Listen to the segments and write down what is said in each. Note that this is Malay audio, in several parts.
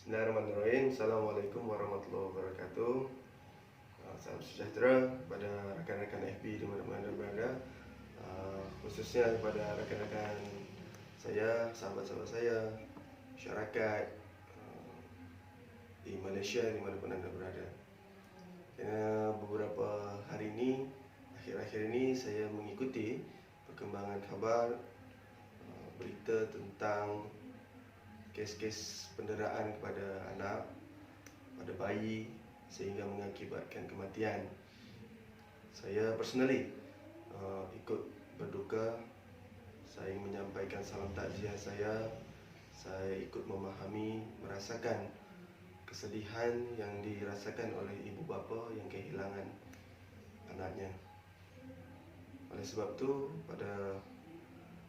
Bismillahirrahmanirrahim. Assalamualaikum warahmatullahi wabarakatuh. Salam sejahtera kepada rakan-rakan FB di mana-mana berada, khususnya kepada rakan-rakan saya, sahabat-sahabat saya, masyarakat di Malaysia di mana-pun anda berada. Kerana beberapa hari ini, akhir-akhir ini saya mengikuti perkembangan khabar, berita tentang kes-kes penderaan kepada anak, pada bayi sehingga mengakibatkan kematian. Saya personally ikut berduka. Saya ingin menyampaikan salam takziah saya ikut memahami, merasakan kesedihan yang dirasakan oleh ibu bapa yang kehilangan anaknya. Oleh sebab itu, pada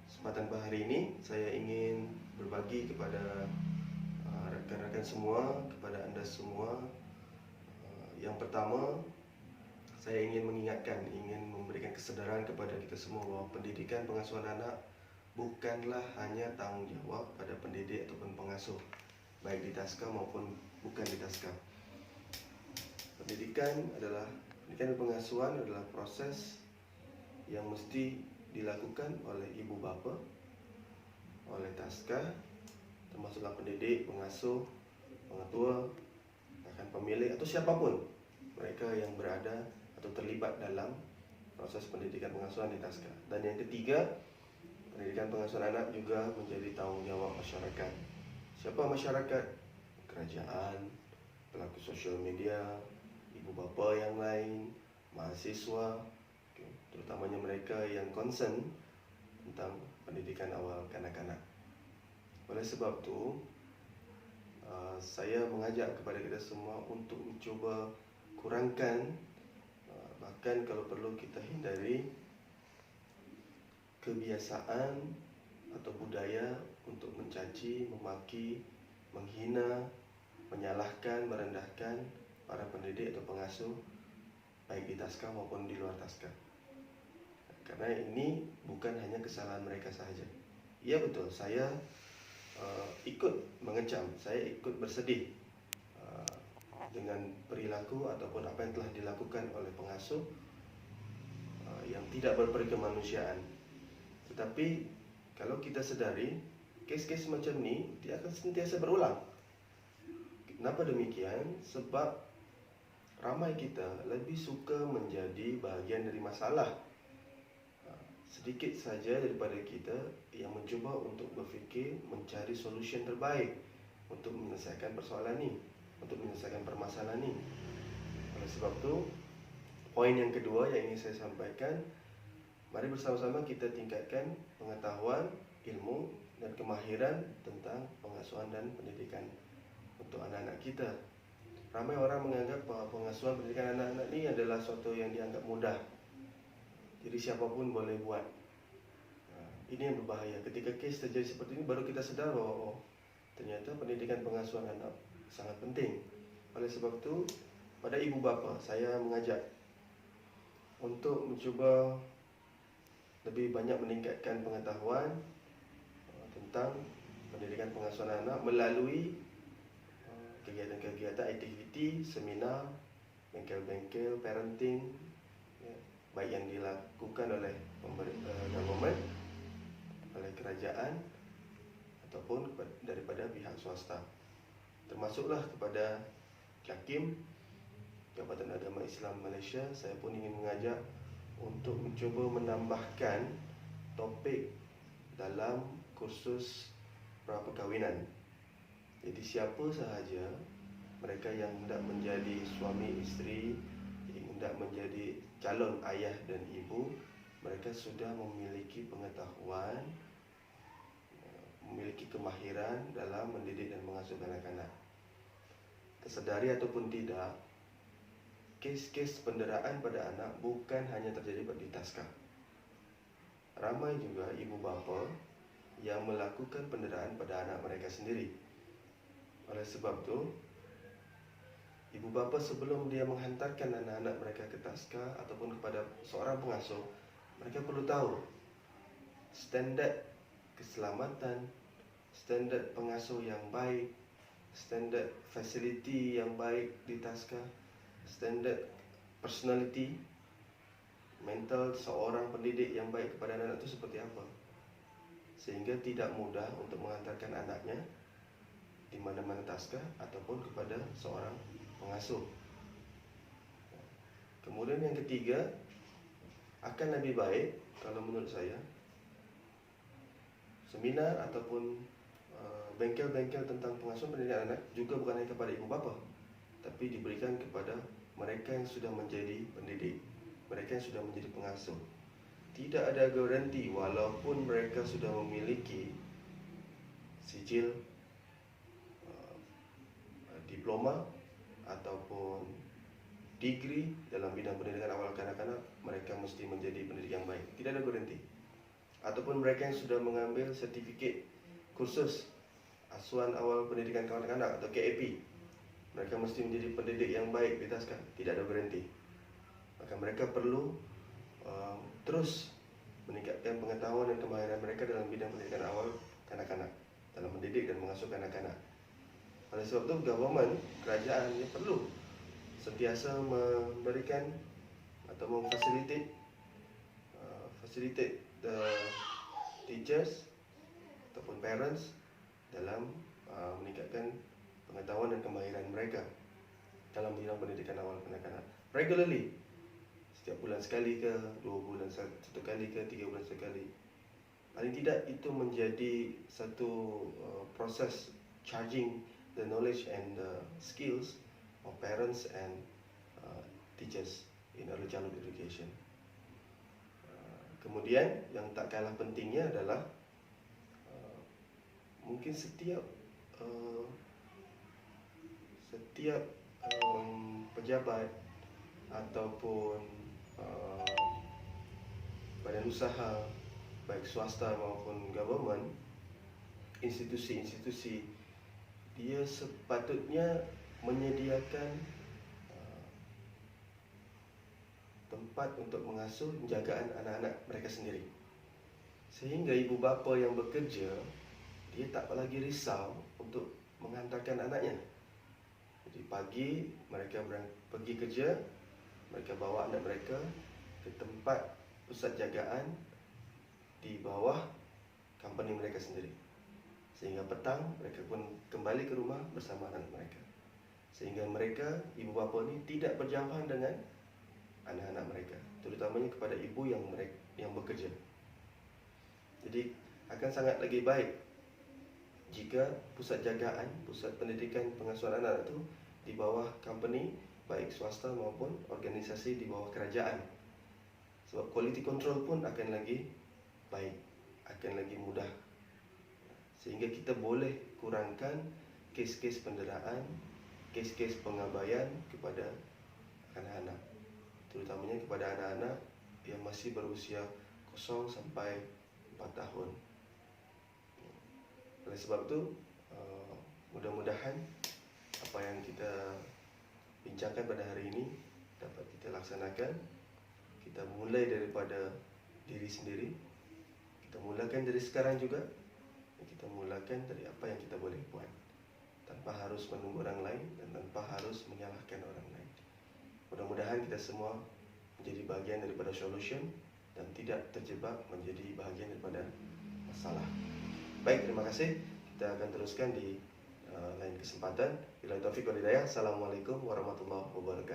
kesempatan hari ini saya ingin berbagi kepada rakan-rakan semua, kepada anda semua. Yang pertama, saya ingin mengingatkan, ingin memberikan kesedaran kepada kita semua bahawa pendidikan pengasuhan anak bukanlah hanya tanggungjawab pada pendidik ataupun pengasuh, baik di taska maupun bukan di taska. Pendidikan dan pengasuhan adalah proses yang mesti dilakukan oleh ibu bapa, oleh taska, termasuklah pendidik, pengasuh, pengetua, bahkan pemilik atau siapapun mereka yang berada atau terlibat dalam proses pendidikan pengasuhan di taska. Dan yang ketiga, pendidikan pengasuhan anak juga menjadi tanggungjawab masyarakat. Siapa masyarakat? Kerajaan, pelaku sosial media, ibu bapa yang lain, mahasiswa, terutamanya mereka yang concern tentang pendidikan awal kanak-kanak. Oleh sebab itu, saya mengajak kepada kita semua untuk mencuba kurangkan, bahkan kalau perlu kita hindari kebiasaan atau budaya untuk mencaci, memaki, menghina, menyalahkan, merendahkan para pendidik atau pengasuh baik di taska maupun di luar taska. Karena ini bukan hanya kesalahan mereka sahaja. Ya betul, saya ikut mengecam, saya ikut bersedih dengan perilaku ataupun apa yang telah dilakukan oleh pengasuh yang tidak berperkemanusiaan. Tetapi kalau kita sedari, kes-kes macam ni dia akan sentiasa berulang. Kenapa demikian? Sebab ramai kita lebih suka menjadi bahagian dari masalah. Sedikit saja daripada kita yang mencuba untuk berfikir mencari solusi terbaik untuk menyelesaikan persoalan ni, untuk menyelesaikan permasalahan ni. Oleh sebab tu, poin yang kedua yang ingin saya sampaikan, mari bersama-sama kita tingkatkan pengetahuan, ilmu dan kemahiran tentang pengasuhan dan pendidikan untuk anak-anak kita. Ramai orang menganggap bahawa pengasuhan pendidikan anak-anak ni adalah sesuatu yang dianggap mudah. Jadi siapapun boleh buat. Ini yang berbahaya. Ketika kes terjadi seperti ini, baru kita sedar bahawa ternyata pendidikan pengasuhan anak sangat penting. Oleh sebab itu, pada ibu bapa, saya mengajak untuk mencuba lebih banyak meningkatkan pengetahuan tentang pendidikan pengasuhan anak melalui kegiatan-kegiatan, aktiviti, seminar, bengkel-bengkel, parenting, baik yang dilakukan oleh government, oleh kerajaan ataupun daripada pihak swasta. Termasuklah kepada JAKIM, Jabatan Agama Islam Malaysia, saya pun ingin mengajak untuk mencuba menambahkan topik dalam kursus pra-perkahwinan. Jadi siapa sahaja mereka yang hendak menjadi suami isteri, yang hendak menjadi calon ayah dan ibu, mereka sudah memiliki pengetahuan, memiliki kemahiran dalam mendidik dan mengasuh kanak-kanak. Tersedari ataupun tidak, kes-kes penderaan pada anak bukan hanya terjadi di taska. Ramai juga ibu bapa yang melakukan penderaan pada anak mereka sendiri. Oleh sebab itu, ibu bapa sebelum dia menghantarkan anak-anak mereka ke taska ataupun kepada seorang pengasuh, mereka perlu tahu standard keselamatan, standard pengasuh yang baik, standard facility yang baik di taska, standard personality, mental seorang pendidik yang baik kepada anak itu seperti apa, sehingga tidak mudah untuk mengantarkan anaknya di mana-mana taska ataupun kepada seorang pengasuh. Kemudian yang ketiga, akan lebih baik kalau menurut saya seminar ataupun bengkel-bengkel tentang pengasuhan pendidikan anak juga bukan hanya kepada ibu bapa, tapi diberikan kepada mereka yang sudah menjadi pendidik, mereka yang sudah menjadi pengasuh. Tidak ada garanti walaupun mereka sudah memiliki sijil diploma ataupun degree dalam bidang pendidikan awal kanak-kanak, mereka mesti menjadi pendidik yang baik. Tidak ada garanti. Ataupun mereka yang sudah mengambil sertifikat kursus asuhan awal pendidikan kanak-kanak atau KAP, mereka mesti menjadi pendidik yang baik di taska. Tidak ada garanti. Maka mereka perlu terus meningkatkan pengetahuan dan kemahiran mereka dalam bidang pendidikan awal kanak-kanak, dalam mendidik dan mengasuh kanak-kanak. Oleh sebab itu, government, kerajaan ini perlu sentiasa memberikan atau memfasilitate the teachers ataupun parents dalam meningkatkan pengetahuan dan kemahiran mereka dalam bidang pendidikan awal kanak-kanak regularly, setiap bulan sekali ke, 2 bulan satu kali ke, 3 bulan sekali. Paling tidak itu menjadi satu proses charging the knowledge and the skills of parents and teachers in early childhood education. Kemudian yang tak kalah pentingnya adalah mungkin setiap pejabat ataupun badan usaha baik swasta maupun government, institusi-institusi, dia sepatutnya menyediakan tempat untuk mengasuh penjagaan anak-anak mereka sendiri, sehingga ibu bapa yang bekerja dia tak lagi risau untuk menghantarkan anaknya. Jadi pagi mereka pergi kerja, mereka bawa anak mereka ke tempat pusat jagaan di bawah company mereka sendiri, sehingga petang mereka pun kembali ke rumah bersama anak mereka, sehingga mereka, ibu bapa ni tidak berjauhan dengan anak-anak mereka, terutamanya kepada ibu yang bekerja. Jadi akan sangat lagi baik jika pusat jagaan, pusat pendidikan pengasuhan anak itu di bawah company baik swasta maupun organisasi di bawah kerajaan. Sebab quality control pun akan lagi baik, akan lagi mudah, sehingga kita boleh kurangkan kes-kes penderaan, kes-kes pengabaian kepada anak-anak, terutamanya kepada anak-anak yang masih berusia 0 sampai 4 tahun. Oleh sebab itu, mudah-mudahan apa yang kita bincangkan pada hari ini dapat kita laksanakan. Kita mulai daripada diri sendiri, kita mulakan dari sekarang juga, kita mulakan dari apa yang kita boleh buat, tanpa harus menunggu orang lain dan tanpa harus menyalahkan orang lain. Mudah-mudahan kita semua menjadi bahagian daripada solution dan tidak terjebak menjadi bahagian daripada masalah. Baik, terima kasih. Kita akan teruskan di lain kesempatan. Bila taufik wal hidayah. Assalamualaikum warahmatullahi wabarakatuh.